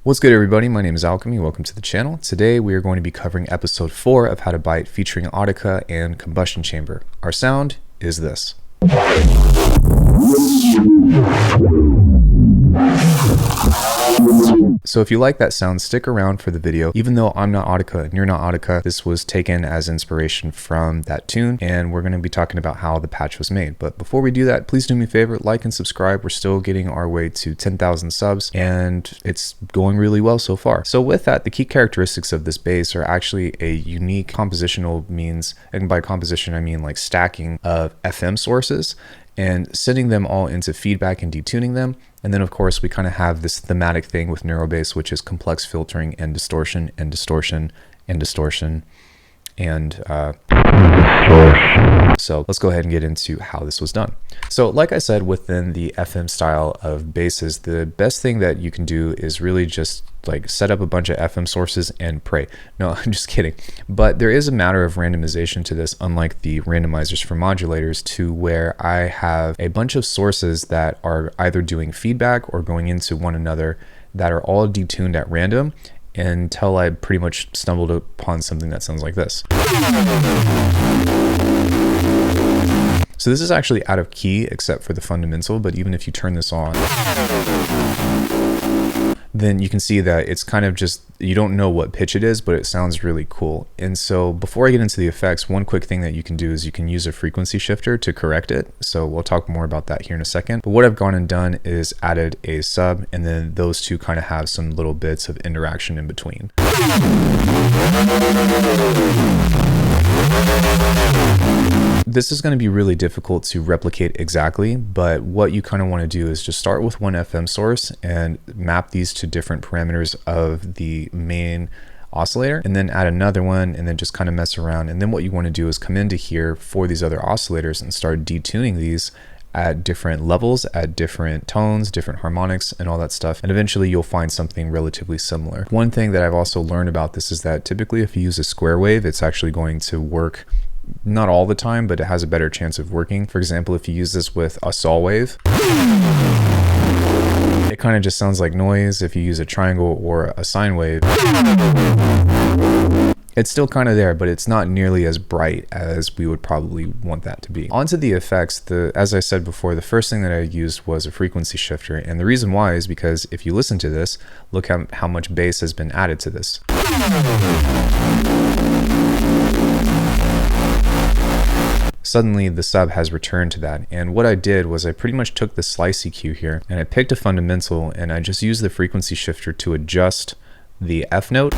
What's good, everybody? My name is Alckemy. Welcome to the channel. Today we are going to be covering episode 4 of How to Byte featuring Audeka and Combustion Chamber. Our sound is this. So if you like that sound, stick around for the video. Even though I'm not Audeka and you're not Audeka, this was taken as inspiration from that tune, and we're going to be talking about how the patch was made. But before we do that, please do me a favor, like and subscribe. We're still getting our way to 10,000 subs, and it's going really well so far. So with that, the key characteristics of this bass are actually a unique compositional means, and by composition I mean like stacking of FM sources and sending them all into feedback and detuning them. And then of course we kind of have this thematic thing with neurobass, which is complex filtering and distortion and distortion and distortion and so let's go ahead and get into how this was done. So like I said, within the FM style of basses, the best thing that you can do is really just like set up a bunch of FM sources and pray. No, I'm just kidding. But there is a matter of randomization to this, unlike the randomizers for modulators, to where I have a bunch of sources that are either doing feedback or going into one another that are all detuned at random until I pretty much stumbled upon something that sounds like this. So this is actually out of key except for the fundamental, but even if you turn this on, then you can see that it's kind of just, you don't know what pitch it is, but it sounds really cool. And so before I get into the effects, one quick thing that you can do is you can use a frequency shifter to correct it. So we'll talk more about that here in a second. But what I've gone and done is added a sub, and then those two kind of have some little bits of interaction in between. This is going to be really difficult to replicate exactly, but what you kind of want to do is just start with one FM source and map these to different parameters of the main oscillator, and then add another one, and then just kind of mess around. And then what you want to do is come into here for these other oscillators and start detuning these at different levels, at different tones, different harmonics, and all that stuff. And eventually you'll find something relatively similar. One thing that I've also learned about this is that typically if you use a square wave, it's actually going to work, not all the time, but it has a better chance of working. For example, if you use this with a saw wave, it kind of just sounds like noise. If you use a triangle or a sine wave, it's still kind of there, but it's not nearly as bright as we would probably want that to be. Onto the effects, as I said before, the first thing that I used was a frequency shifter. And the reason why is because if you listen to this, look how much bass has been added to this. Suddenly the sub has returned to that. And what I did was I pretty much took the slice EQ here and I picked a fundamental, and I just used the frequency shifter to adjust the F note.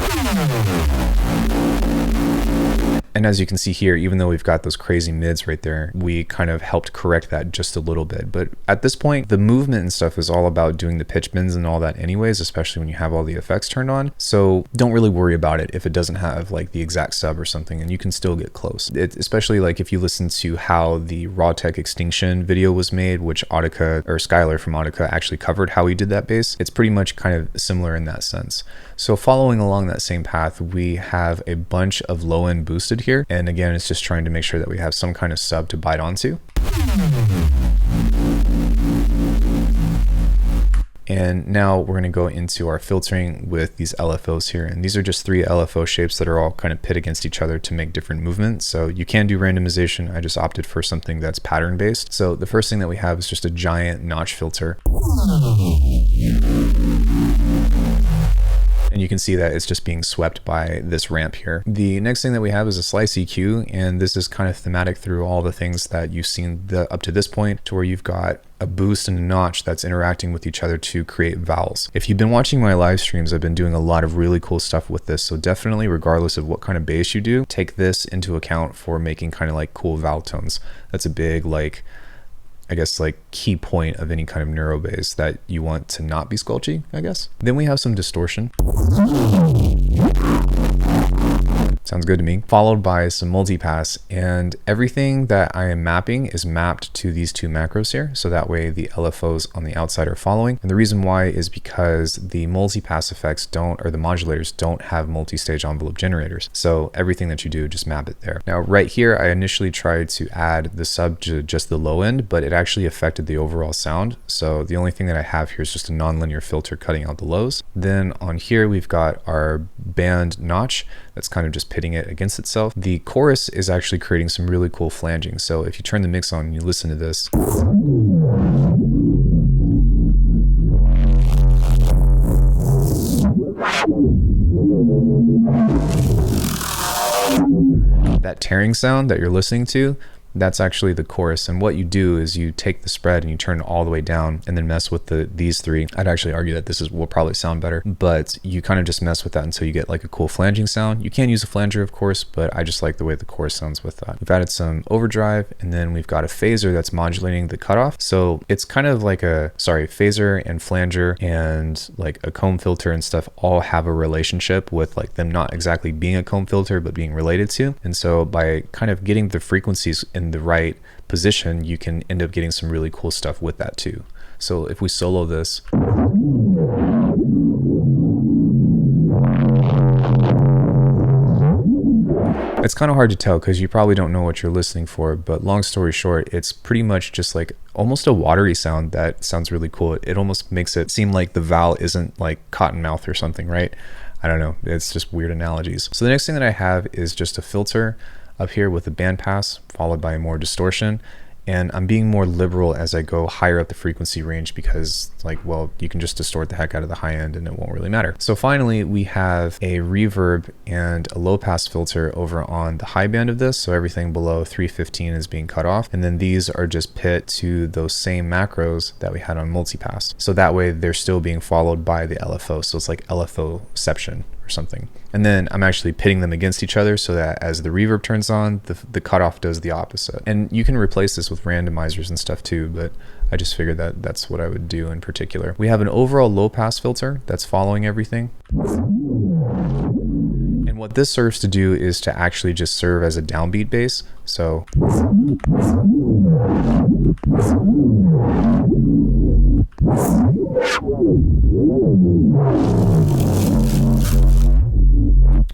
And as you can see here, even though we've got those crazy mids right there, we kind of helped correct that just a little bit. But at this point, the movement and stuff is all about doing the pitch bends and all that anyways, especially when you have all the effects turned on. So don't really worry about it if it doesn't have like the exact sub or something, and you can still get close. Especially like if you listen to how the Raw Tech Extinction video was made, which Audeka, or Skylar from Audeka, actually covered how he did that bass. It's pretty much kind of similar in that sense. So following along that same path, we have a bunch of low end boosted here. And again, it's just trying to make sure that we have some kind of sub to bite onto. And now we're going to go into our filtering with these LFOs here. And these are just 3 LFO shapes that are all kind of pit against each other to make different movements. So you can do randomization. I just opted for something that's pattern based. So the first thing that we have is just a giant notch filter. And you can see that it's just being swept by this ramp here. The next thing that we have is a slice EQ, and this is kind of thematic through all the things that you've seen up to this point, to where you've got a boost and a notch that's interacting with each other to create vowels. If you've been watching my live streams, I've been doing a lot of really cool stuff with this. So definitely, regardless of what kind of bass you do, take this into account for making kind of like cool vowel tones. That's a big, like, I guess, like key point of any kind of neuro bass that you want to not be squelchy, I guess. Then we have some distortion. Sounds good to me. Followed by some multipass, and everything that I am mapping is mapped to these two macros here. So that way the LFOs on the outside are following. And the reason why is because the multipass effects don't, or the modulators don't have multi-stage envelope generators. So everything that you do, just map it there. Now right here, I initially tried to add the sub to just the low end, but it actually affected the overall sound. So the only thing that I have here is just a nonlinear filter cutting out the lows. Then on here, we've got our band notch that's kind of just pitting it against itself. The chorus is actually creating some really cool flanging. So if you turn the mix on and you listen to this, that tearing sound that you're listening to, that's actually the chorus. And what you do is you take the spread and you turn it all the way down and then mess with these three. I'd actually argue that this will probably sound better, but you kind of just mess with that until you get like a cool flanging sound. You can use a flanger, of course, but I just like the way the chorus sounds with that. We've added some overdrive, and then we've got a phaser that's modulating the cutoff. So it's kind of like phaser and flanger and like a comb filter and stuff all have a relationship with like them not exactly being a comb filter, but being related to. And so by kind of getting the frequencies in the right position, you can end up getting some really cool stuff with that too. So if we solo this, it's kind of hard to tell because you probably don't know what you're listening for, but long story short, it's pretty much just like almost a watery sound that sounds really cool. It almost makes it seem like the vowel isn't like cottonmouth or something, right? I don't know, it's just weird analogies. So the next thing that I have is just a filter up here with a bandpass followed by more distortion, and I'm being more liberal as I go higher up the frequency range because like, well, you can just distort the heck out of the high end and it won't really matter. So finally we have a reverb and a low pass filter over on the high band of this, so everything below 315 is being cut off, and then these are just pit to those same macros that we had on multipass, so that way they're still being followed by the LFO, so it's like LFOception or something. And then I'm actually pitting them against each other so that as the reverb turns on, the cutoff does the opposite. And you can replace this with randomizers and stuff too, but I just figured that that's what I would do in particular. We have an overall low pass filter that's following everything. And what this serves to do is to actually just serve as a downbeat bass. So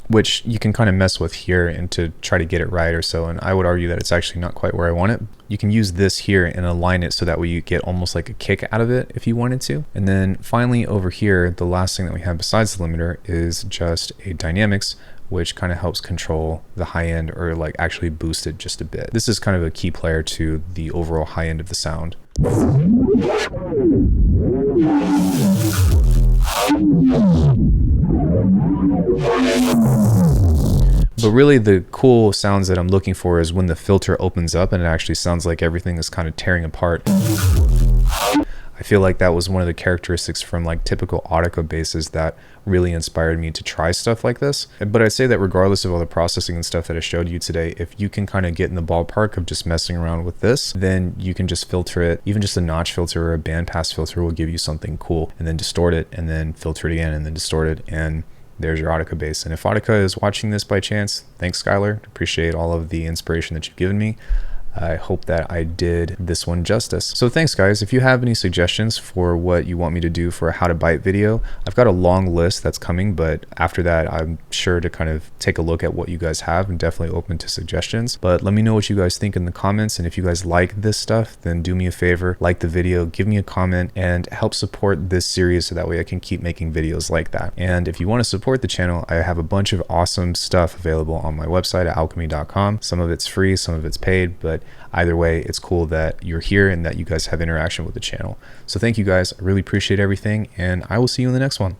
which you can kind of mess with here and to try to get it right or so, and I would argue that it's actually not quite where I want it. You can use this here and align it so that way you get almost like a kick out of it if you wanted to. And then finally over here, the last thing that we have besides the limiter is just a dynamics, which kind of helps control the high end or like actually boost it just a bit. This is kind of a key player to the overall high end of the sound. But really the cool sounds that I'm looking for is when the filter opens up and it actually sounds like everything is kind of tearing apart. I feel like that was one of the characteristics from like typical Audeka basses that really inspired me to try stuff like this. But I'd say that regardless of all the processing and stuff that I showed you today, if you can kind of get in the ballpark of just messing around with this, then you can just filter it. Even just a notch filter or a bandpass filter will give you something cool, and then distort it and then filter it again and then distort it, and there's your Audeka bass. And if Audeka is watching this by chance, thanks Skylar. Appreciate all of the inspiration that you've given me. I hope that I did this one justice. So thanks guys. If you have any suggestions for what you want me to do for a how to bite video, I've got a long list that's coming, but after that I'm sure to kind of take a look at what you guys have and definitely open to suggestions. But let me know what you guys think in the comments, and if you guys like this stuff, then do me a favor, like the video, give me a comment, and help support this series so that way I can keep making videos like that. And if you want to support the channel, I have a bunch of awesome stuff available on my website at alckemy.com. Some of it's free, some of it's paid, but either way, it's cool that you're here and that you guys have interaction with the channel. So thank you guys. I really appreciate everything, and I will see you in the next one.